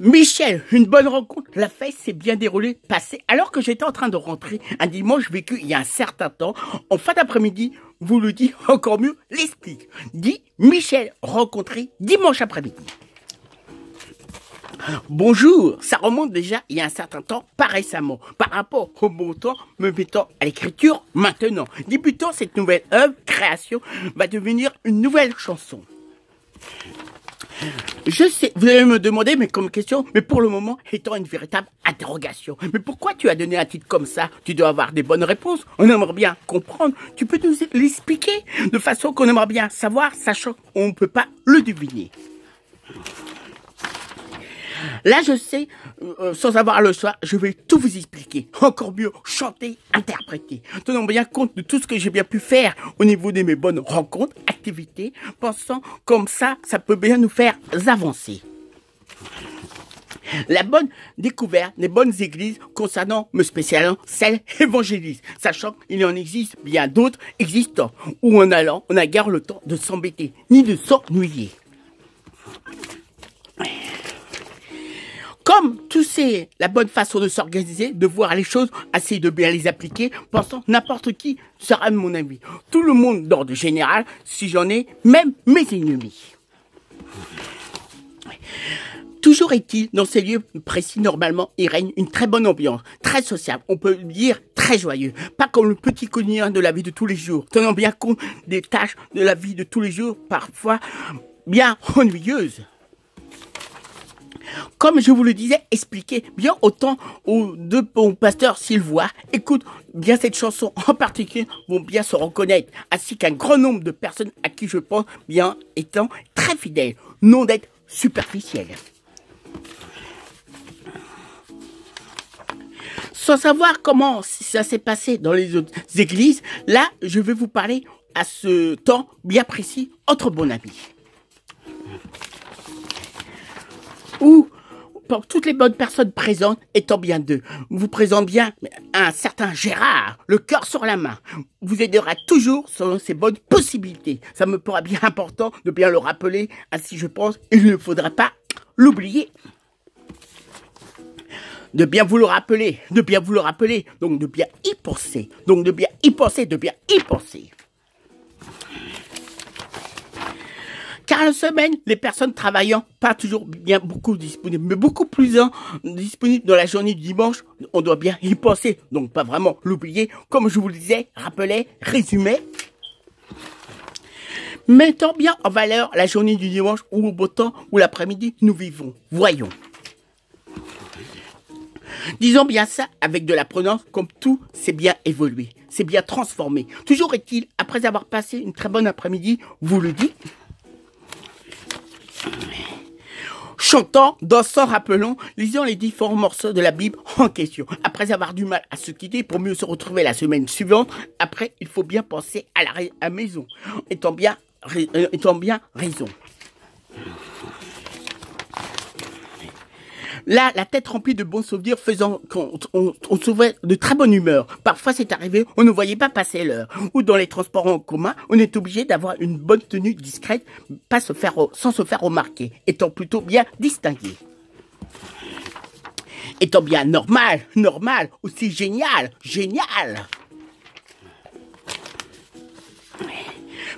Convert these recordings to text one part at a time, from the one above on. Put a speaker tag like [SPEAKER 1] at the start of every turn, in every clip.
[SPEAKER 1] Michel, une bonne rencontre. La fête s'est bien déroulée, passée. Alors que j'étais en train de rentrer un dimanche vécu il y a un certain temps, en fin d'après-midi, vous le dites encore mieux, l'explique. Dit Michel rencontré dimanche après-midi. Bonjour, ça remonte déjà il y a un certain temps, pas récemment, par rapport au bon temps, me mettant à l'écriture maintenant. Débutant cette nouvelle œuvre, création, va devenir une nouvelle chanson. Je sais, vous allez me demander, mais comme question, mais pour le moment, étant une véritable interrogation. Mais pourquoi tu as donné un titre comme ça? Tu dois avoir des bonnes réponses. On aimerait bien comprendre. Tu peux nous l'expliquer de façon qu'on aimerait bien savoir, sachant qu'on ne peut pas le deviner. Là, je sais, sans avoir le choix, je vais tout vous expliquer. Encore mieux, chanter, interpréter. Tenons bien compte de tout ce que j'ai bien pu faire au niveau de mes bonnes rencontres, activités, pensant comme ça peut bien nous faire avancer. La bonne découverte des bonnes églises concernant, me spécialement, celles évangélistes, sachant qu'il en existe bien d'autres existants, où en allant, on n'a guère le temps de s'embêter, ni de s'ennuyer. Comme tu sais, la bonne façon de s'organiser, de voir les choses, essayer de bien les appliquer, pensant n'importe qui sera de mon avis. Tout le monde d'ordre général, si j'en ai, même mes ennemis. Toujours est-il, dans ces lieux précis, normalement, il règne une très bonne ambiance, très sociable, on peut dire très joyeux. Pas comme le petit quotidien de la vie de tous les jours, tenant bien compte des tâches de la vie de tous les jours, parfois bien ennuyeuses. Comme je vous le disais, expliquez bien autant aux deux bons pasteurs s'ils voient, écoutent bien cette chanson en particulier, vont bien se reconnaître, ainsi qu'un grand nombre de personnes à qui je pense bien étant très fidèles, non d'être superficiels. Sans savoir comment ça s'est passé dans les autres églises, là, je vais vous parler à ce temps bien précis entre bons amis. Ou, pour toutes les bonnes personnes présentes, étant bien deux, vous présente bien un certain Gérard, le cœur sur la main, vous aidera toujours selon ses bonnes possibilités. Ça me paraît bien important de bien le rappeler, ainsi je pense, il ne faudrait pas l'oublier. De bien vous le rappeler, donc de bien y penser, de bien y penser. Car la semaine, les personnes travaillant, pas toujours bien beaucoup disponibles, mais beaucoup plus disponibles dans la journée du dimanche, on doit bien y penser. Donc pas vraiment l'oublier, comme je vous le disais, rappelez, résumé. Mettons bien en valeur la journée du dimanche ou au beau temps ou l'après-midi, nous vivons. Voyons. Disons bien ça avec de la prudence, comme tout s'est bien évolué, c'est bien transformé. Toujours est-il, après avoir passé une très bonne après-midi, vous le dites, chantant, dansant, rappelons, lisant les différents morceaux de la Bible en question. Après avoir du mal à se quitter pour mieux se retrouver la semaine suivante, après, il faut bien penser à la maison, étant bien raison. Là, la tête remplie de bons souvenirs faisant qu'on se voit de très bonne humeur. Parfois, c'est arrivé, on ne voyait pas passer l'heure. Ou dans les transports en commun, on est obligé d'avoir une bonne tenue discrète, sans se faire remarquer, étant plutôt bien distingué. Étant bien normal, aussi génial.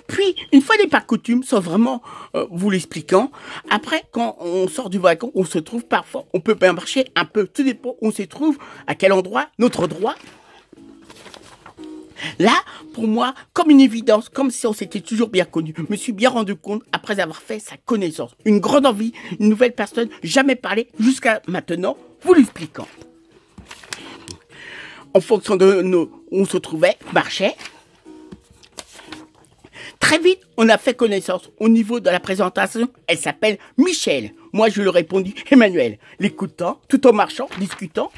[SPEAKER 1] Puis, une fois n'est pas coutume, sans vraiment vous l'expliquant, après, quand on sort du wagon, on se trouve parfois, on peut bien marcher un peu, tout dépend où on se trouve, à quel endroit, notre droit. Là, pour moi, comme une évidence, comme si on s'était toujours bien connu, me suis bien rendu compte, après avoir fait sa connaissance, une grande envie, une nouvelle personne, jamais parlé, jusqu'à maintenant, vous l'expliquant. En fonction de où on se trouvait, marchait. Très vite, on a fait connaissance. Au niveau de la présentation, elle s'appelle Michel. Moi, je lui ai répondu Emmanuel. L'écoutant, tout en marchant, discutant.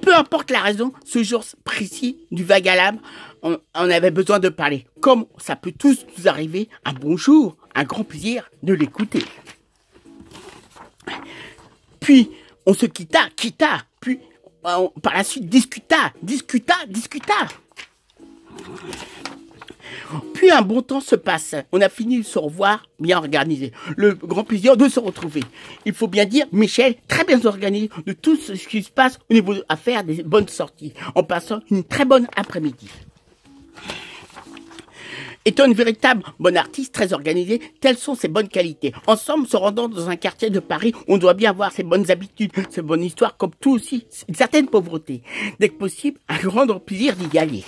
[SPEAKER 1] Peu importe la raison, ce jour précis du vague à l'âme, on avait besoin de parler. Comme ça peut tous nous arriver, un bonjour, un grand plaisir de l'écouter. Puis, on se quitta. Puis, par la suite, discuta. Puis un bon temps se passe. On a fini de se revoir, bien organisé. Le grand plaisir de se retrouver. Il faut bien dire, Michel, très bien organisé de tout ce qui se passe au niveau à faire des bonnes sorties, en passant une très bonne après-midi. Étant une véritable bonne artiste, très organisée, telles sont ses bonnes qualités. Ensemble, se rendant dans un quartier de Paris, on doit bien avoir ses bonnes habitudes, ses bonnes histoires, comme tout aussi, une certaine pauvreté. Dès que possible, un grand plaisir d'y aller.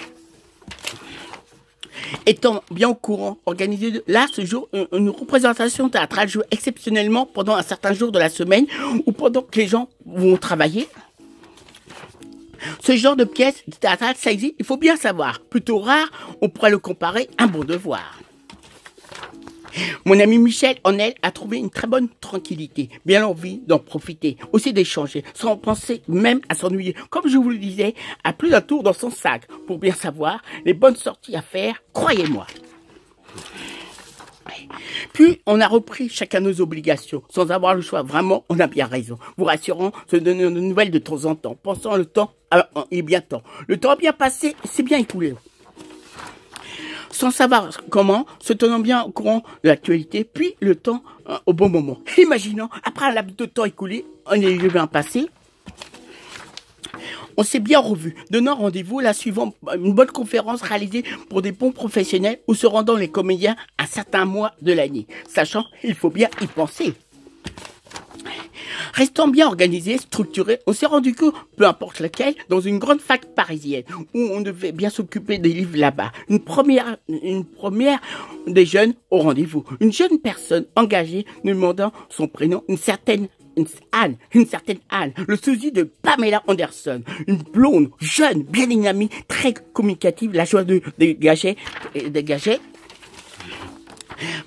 [SPEAKER 1] Étant bien au courant, organisé là ce jour une représentation théâtrale jouée exceptionnellement pendant un certain jour de la semaine ou pendant que les gens vont travailler. Ce genre de pièce théâtrale, ça existe, il faut bien savoir. Plutôt rare, on pourrait le comparer à un bon devoir. Mon ami Michel, en elle, a trouvé une très bonne tranquillité, bien l'envie d'en profiter, aussi d'échanger, sans penser même à s'ennuyer. Comme je vous le disais, à plus d'un tour dans son sac, pour bien savoir les bonnes sorties à faire, croyez-moi. Puis, on a repris chacun nos obligations, sans avoir le choix. Vraiment, on a bien raison. Vous rassurant, se donner de nouvelles de temps en temps, pensant le temps est bien temps. Le temps a bien passé, c'est bien écoulé. Sans savoir comment, se tenant bien au courant de l'actualité, puis le temps au bon moment. Imaginons, après un laps de temps écoulé, on est bien passé, on s'est bien revu, donnant rendez-vous la suivante, une bonne conférence réalisée pour des bons professionnels ou se rendant les comédiens un certain mois de l'année, sachant il faut bien y penser. Restant bien organisé, structuré, on s'est rendu compte, peu importe lequel, dans une grande fac parisienne, où on devait bien s'occuper des livres là-bas. Une première des jeunes au rendez-vous. Une jeune personne engagée demandant son prénom, une certaine Anne, le sosie de Pamela Anderson, une blonde, jeune, bien dynamique, très communicative, la joie de dégager,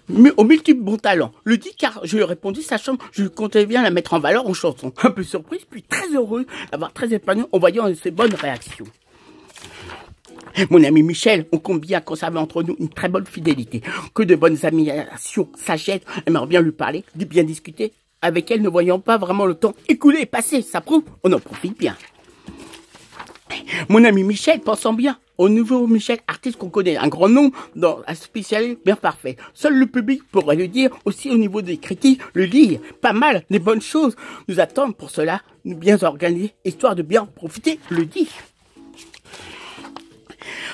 [SPEAKER 1] mais au multiple bon talent. Le dit car je lui ai répondu, sachant que je comptais bien la mettre en valeur en chanson. Un peu surprise, puis très heureux d'avoir très épanouie en voyant ses bonnes réactions. Mon ami Michel, on compte bien conserver entre nous une très bonne fidélité. Que de bonnes admirations, sagesse, aimerait bien lui parler, de bien discuter. Avec elle, ne voyant pas vraiment le temps écoulé et passé, ça prouve, on en profite bien. Mon ami Michel, pensant bien au nouveau Michel, artiste qu'on connaît, un grand nom dans un spécialité bien parfait. Seul le public pourrait le dire, aussi au niveau des critiques, le lire. Pas mal, des bonnes choses nous attendent pour cela, nous bien organiser, histoire de bien profiter, le dit.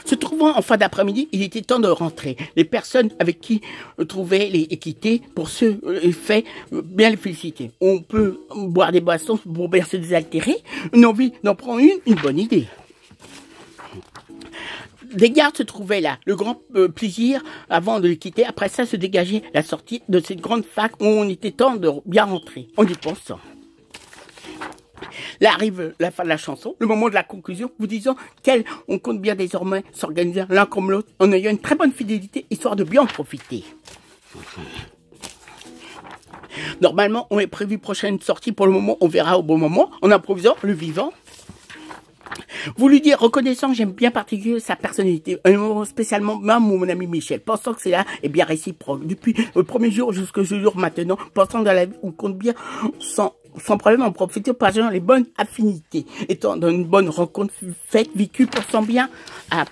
[SPEAKER 1] Se trouvant en fin d'après-midi, il était temps de rentrer. Les personnes avec qui trouver les équités, pour ce fait, bien les féliciter. On peut boire des boissons pour bien se désaltérer. Une envie d'en prendre une bonne idée. Des gardes se trouvaient là, le grand plaisir avant de les quitter. Après ça, se dégageait la sortie de cette grande fac où on était temps de bien rentrer, en y pensant. Là arrive la fin de la chanson, le moment de la conclusion, vous disant qu'on compte bien désormais s'organiser l'un comme l'autre en ayant une très bonne fidélité, histoire de bien en profiter. Normalement, on est prévu prochaine sortie, pour le moment, on verra au bon moment, en improvisant le vivant. Vous lui dire, reconnaissant, j'aime bien particulier sa personnalité, spécialement même mon ami Michel, pensant que c'est là et bien réciproque. Depuis le premier jour jusqu'au jour maintenant, pensant dans la vie, on compte bien sans problème en profiter, partageant les bonnes affinités, étant dans une bonne rencontre faite, vécue, pensant bien à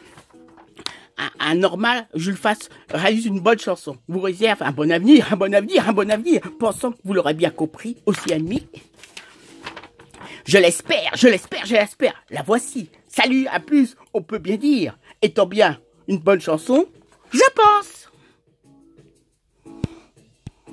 [SPEAKER 1] normal, Jules Fasse réalise une bonne chanson, vous réserve un bon avenir, pensant que vous l'aurez bien compris, aussi admis. Je l'espère, la voici. Salut, à plus, on peut bien dire, étant bien une bonne chanson, je pense.